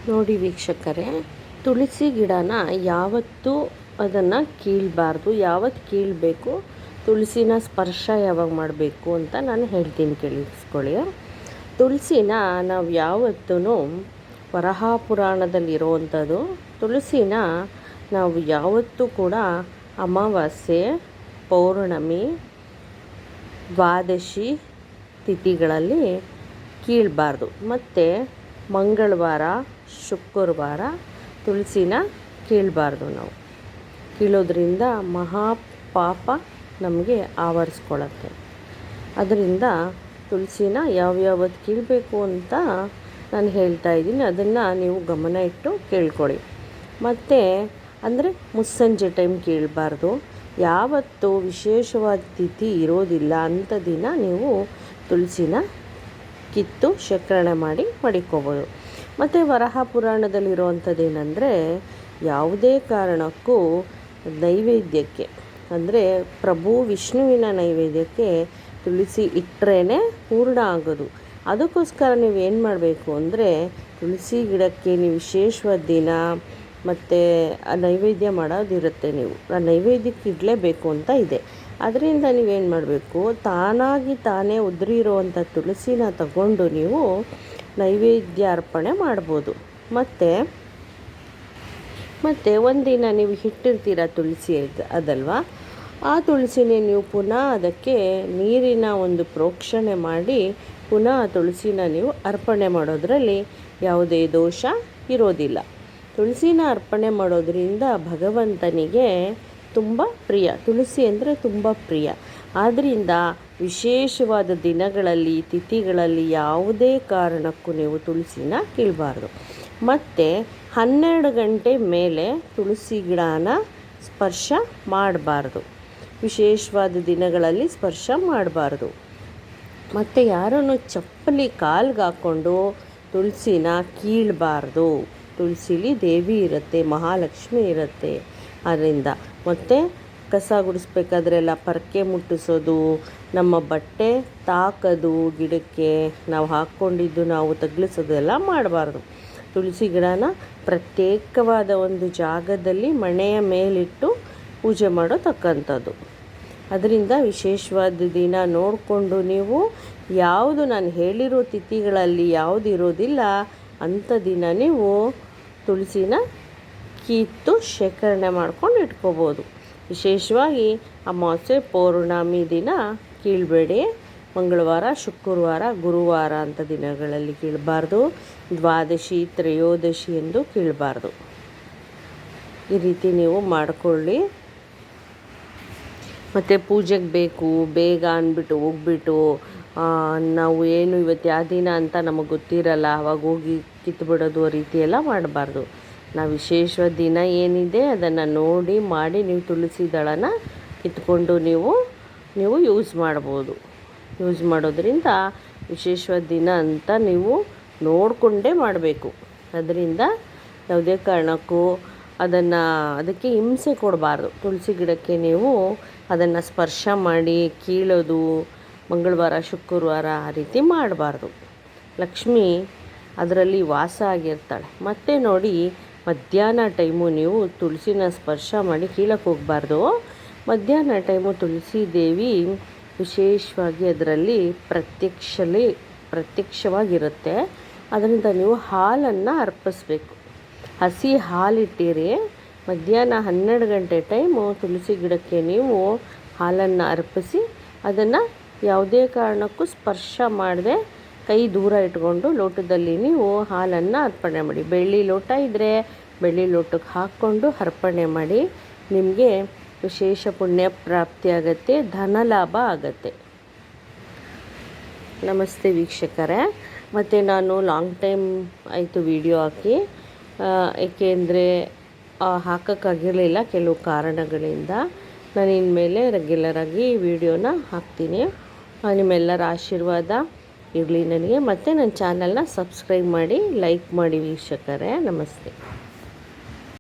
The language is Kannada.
ನೋಡಿ ವೀಕ್ಷಕರೇ, ತುಳಸಿ ಗಿಡನ ಯಾವತ್ತೂ ಅದನ್ನು ಕೀಳಬಾರ್ದು. ಯಾವತ್ತು ಕೀಳಬೇಕು, ತುಳಸಿನ ಸ್ಪರ್ಶ ಯಾವಾಗ ಮಾಡಬೇಕು ಅಂತ ನಾನು ಹೇಳ್ತೀನಿ, ಕೇಳಿಸ್ಕೊಳ್ಳಿ. ತುಳಸಿನ ನಾವು ಯಾವತ್ತೂ ವರಾಹ ಪುರಾಣದಲ್ಲಿರುವಂಥದ್ದು. ತುಳಸಿನ ನಾವು ಯಾವತ್ತೂ ಕೂಡ ಅಮಾವಾಸ್ಯೆ, ಪೌರ್ಣಮಿ, ದ್ವಾದಶಿ ತಿಥಿಗಳಲ್ಲಿ ಕೀಳಬಾರ್ದು. ಮತ್ತು ಮಂಗಳವಾರ, ಶುಕ್ರವಾರ ತುಳಸಿನ ಕೀಳಬಾರ್ದು. ನಾವು ಕೀಳೋದ್ರಿಂದ ಮಹಾಪಾಪ ನಮಗೆ ಆವರಿಸ್ಕೊಳ್ಳುತ್ತೆ. ಅದರಿಂದ ತುಳಸಿನ ಯಾವ್ಯಾವತ್ತು ಕೀಳಬೇಕು ಅಂತ ನಾನು ಹೇಳ್ತಾ ಇದ್ದೀನಿ, ಅದನ್ನು ನೀವು ಗಮನ ಇಟ್ಟು ಕೇಳ್ಕೊಳ್ಳಿ. ಮತ್ತು ಅಂದರೆ ಮುಸ್ಸಂಜೆ ಟೈಮ್ ಕೀಳಬಾರ್ದು. ಯಾವತ್ತು ವಿಶೇಷವಾದ ತಿಥಿ ಇರೋದಿಲ್ಲ ಅಂಥ ದಿನ ನೀವು ತುಳಸಿನ ಕಿತ್ತು ಶೇಖರಣೆ ಮಾಡಿ ಮಡಿಕೋಬೋದು. ಮತ್ತು ವರಾಹ ಪುರಾಣದಲ್ಲಿರುವಂಥದ್ದು ಏನಂದರೆ, ಯಾವುದೇ ಕಾರಣಕ್ಕೂ ನೈವೇದ್ಯಕ್ಕೆ, ಅಂದರೆ ಪ್ರಭು ವಿಷ್ಣುವಿನ ನೈವೇದ್ಯಕ್ಕೆ ತುಳಸಿ ಇಟ್ಟರೇ ಪೂರ್ಣ ಆಗೋದು. ಅದಕ್ಕೋಸ್ಕರ ನೀವೇನು ಮಾಡಬೇಕು ಅಂದರೆ, ತುಳಸಿ ಗಿಡಕ್ಕೆ ನೀವು ವಿಶೇಷವಾದ ದಿನ ಮತ್ತು ಆ ನೈವೇದ್ಯ ಮಾಡೋದಿರುತ್ತೆ. ನೀವು ಆ ನೈವೇದ್ಯಕ್ಕೆ ಇಡಲೇಬೇಕು ಅಂತ ಇದೆ. ಅದರಿಂದ ನೀವೇನು ಮಾಡಬೇಕು, ತಾನೇ ಉದುರಿರುವಂಥ ತುಳಸಿನ ತಗೊಂಡು ನೀವು ನೈವೇದ್ಯ ಅರ್ಪಣೆ ಮಾಡ್ಬೋದು. ಮತ್ತು ಒಂದಿನ ನೀವು ಇಟ್ಟಿರ್ತೀರ ತುಳಸಿ ಅದಲ್ವಾ, ಆ ತುಳಸಿನೇ ನೀವು ಪುನಃ ಅದಕ್ಕೆ ನೀರಿನ ಒಂದು ಪ್ರೋಕ್ಷಣೆ ಮಾಡಿ ಪುನಃ ಆ ತುಳಸಿನ ನೀವು ಅರ್ಪಣೆ ಮಾಡೋದರಲ್ಲಿ ಯಾವುದೇ ದೋಷ ಇರೋದಿಲ್ಲ. ತುಳಸಿನ ಅರ್ಪಣೆ ಮಾಡೋದರಿಂದ ಭಗವಂತನಿಗೆ ತುಂಬ ಪ್ರಿಯ. ತುಳಸಿ ಅಂದರೆ ತುಂಬ ಪ್ರಿಯ. ಆದ್ದರಿಂದ ವಿಶೇಷವಾದ ದಿನಗಳಲ್ಲಿ, ತಿಥಿಗಳಲ್ಲಿ ಯಾವುದೇ ಕಾರಣಕ್ಕೂ ನೀವು ತುಳಸಿನ ಕೀಳಬಾರ್ದು. ಮತ್ತು 12 ಗಂಟೆ ಮೇಲೆ ತುಳಸಿ ಗಿಡನ ಸ್ಪರ್ಶ ಮಾಡಬಾರ್ದು. ವಿಶೇಷವಾದ ದಿನಗಳಲ್ಲಿ ಸ್ಪರ್ಶ ಮಾಡಬಾರ್ದು. ಮತ್ತು ಯಾರನ್ನು ಚಪ್ಪಲಿ ಕಾಲ್ಗೆ ಹಾಕ್ಕೊಂಡು ತುಳಸಿನ ಕೀಳಬಾರ್ದು. ತುಳಸಿಲಿ ದೇವಿ ಇರುತ್ತೆ, ಮಹಾಲಕ್ಷ್ಮಿ ಇರುತ್ತೆ. ಅದರಿಂದ ಮತ್ತು ಕಸ ಗುಡಿಸ್ಬೇಕಾದ್ರೆಲ್ಲ ಪರಕೆ ಮುಟ್ಟಿಸೋದು, ನಮ್ಮ ಬಟ್ಟೆ ತಾಕೋದು, ಗಿಡಕ್ಕೆ ನಾವು ಹಾಕ್ಕೊಂಡಿದ್ದು ನಾವು ತಗ್ಲಿಸೋದೆಲ್ಲ ಮಾಡಬಾರ್ದು. ತುಳಸಿ ಗಿಡನ ಪ್ರತ್ಯೇಕವಾದ ಒಂದು ಜಾಗದಲ್ಲಿ ಮಣೆಯ ಮೇಲಿಟ್ಟು ಪೂಜೆ ಮಾಡತಕ್ಕಂಥದ್ದು. ಅದರಿಂದ ವಿಶೇಷವಾದ ದಿನ ನೋಡಿಕೊಂಡು ನೀವು ಯಾವುದು ನಾನು ಹೇಳಿರೋ ತಿಥಿಗಳಲ್ಲಿ ಯಾವುದು ಇರೋದಿಲ್ಲ ಅಂಥ ದಿನ ನೀವು ತುಳಸಿನ ಕಿತ್ತು ಶೇಖರಣೆ ಮಾಡ್ಕೊಂಡು ಇಟ್ಕೋಬೋದು. ವಿಶೇಷವಾಗಿ ಅಮಾವಾಸ್ಯೆ, ಪೌರ್ಣಮಿ ದಿನ ಕೀಳಬೇಡಿ. ಮಂಗಳವಾರ, ಶುಕ್ರವಾರ, ಗುರುವಾರ ಅಂಥ ದಿನಗಳಲ್ಲಿ ಕೀಳಬಾರ್ದು. ದ್ವಾದಶಿ, ತ್ರಯೋದಶಿ ಎಂದು ಕೀಳಬಾರ್ದು. ಈ ರೀತಿ ನೀವು ಮಾಡಿಕೊಳ್ಳಿ. ಮತ್ತು ಪೂಜೆಗೆ ಬೇಕು ಬೇಗ ಅಂದ್ಬಿಟ್ಟು ಹೋಗ್ಬಿಟ್ಟು ನಾವು ಏನು ಇವತ್ತು ಯಾವ ದಿನ ಅಂತ ನಮಗೆ ಗೊತ್ತಿರಲ್ಲ, ಅವಾಗ ಹೋಗಿ ಕಿತ್ತುಬಿಡೋದು, ಆ ರೀತಿ ಎಲ್ಲ ಮಾಡಬಾರ್ದು. ನಾವು ವಿಶೇಷವಾದ ದಿನ ಏನಿದೆ ಅದನ್ನು ನೋಡಿ ಮಾಡಿ ನೀವು ತುಳಸಿ ದಳನ ಕಿತ್ಕೊಂಡು ನೀವು ಯೂಸ್ ಮಾಡ್ಬೋದು. ಯೂಸ್ ಮಾಡೋದ್ರಿಂದ ವಿಶೇಷವಾದ ದಿನ ಅಂತ ನೀವು ನೋಡಿಕೊಂಡೇ ಮಾಡಬೇಕು. ಅದರಿಂದ ಯಾವುದೇ ಕಾರಣಕ್ಕೂ ಅದಕ್ಕೆ ಹಿಂಸೆ ಕೊಡಬಾರ್ದು. ತುಳಸಿ ಗಿಡಕ್ಕೆ ನೀವು ಅದನ್ನು ಸ್ಪರ್ಶ ಮಾಡಿ ಕೀಳೋದು, ಮಂಗಳವಾರ, ಶುಕ್ರವಾರ ಆ ರೀತಿ ಮಾಡಬಾರ್ದು. ಲಕ್ಷ್ಮಿ ಅದರಲ್ಲಿ ವಾಸ ಆಗಿರ್ತಾಳೆ. ಮತ್ತು ನೋಡಿ, ಮಧ್ಯಾಹ್ನ ಟೈಮು ನೀವು ತುಳಸಿನ ಸ್ಪರ್ಶ ಮಾಡಿ ಕೀಳಕ್ಕೆ ಹೋಗಬಾರ್ದು. ಮಧ್ಯಾಹ್ನ ಟೈಮು ತುಳಸಿ ದೇವಿ ವಿಶೇಷವಾಗಿ ಅದರಲ್ಲಿ ಪ್ರತ್ಯಕ್ಷವಾಗಿರುತ್ತೆ. ಅದರಿಂದ ನೀವು ಹಾಲನ್ನು ಅರ್ಪಿಸ್ಬೇಕು. ಹಸಿ ಹಾಲಿಟ್ಟಿರಿ. ಮಧ್ಯಾಹ್ನ 12 ಗಂಟೆ ಟೈಮು ತುಳಸಿ ಗಿಡಕ್ಕೆ ನೀವು ಹಾಲನ್ನು ಅರ್ಪಿಸಿ ಅದನ್ನು ಯಾವುದೇ ಕಾರಣಕ್ಕೂ ಸ್ಪರ್ಶ ಮಾಡದೆ ಕೈ ದೂರ ಇಟ್ಕೊಂಡು ಲೋಟದಲ್ಲಿ ನೀವು ಹಾಲನ್ನು ಅರ್ಪಣೆ ಮಾಡಿ. ಬೆಳ್ಳಿ ಲೋಟ ಇದ್ದರೆ ಬೆಳ್ಳಿ ಲೋಟಕ್ಕೆ ಹಾಕ್ಕೊಂಡು ಅರ್ಪಣೆ ಮಾಡಿ. ನಿಮಗೆ ವಿಶೇಷ ಪುಣ್ಯ ಪ್ರಾಪ್ತಿ ಆಗುತ್ತೆ, ಧನ ಲಾಭ ಆಗುತ್ತೆ. ನಮಸ್ತೆ ವೀಕ್ಷಕರೇ. ಮತ್ತು ನಾನು ಲಾಂಗ್ ಟೈಮ್ ಆಯಿತು ವಿಡಿಯೋ ಹಾಕಿ, ಏಕೆಂದರೆ ಹಾಕೋಕ್ಕಾಗಿರಲಿಲ್ಲ ಕೆಲವು ಕಾರಣಗಳಿಂದ. ನಾನು ಇನ್ಮೇಲೆ ರೆಗ್ಯುಲರಾಗಿ ವಿಡಿಯೋನ ಹಾಕ್ತೀನಿ. ನಿಮ್ಮೆಲ್ಲರ ಆಶೀರ್ವಾದ ಇರಲಿ ನನಗೆ. ಮತ್ತು ನನ್ನ ಚಾನಲ್ನ ಸಬ್ಸ್ಕ್ರೈಬ್ ಮಾಡಿ, ಲೈಕ್ ಮಾಡಿ ವೀಕ್ಷಕರೇ. ನಮಸ್ತೆ.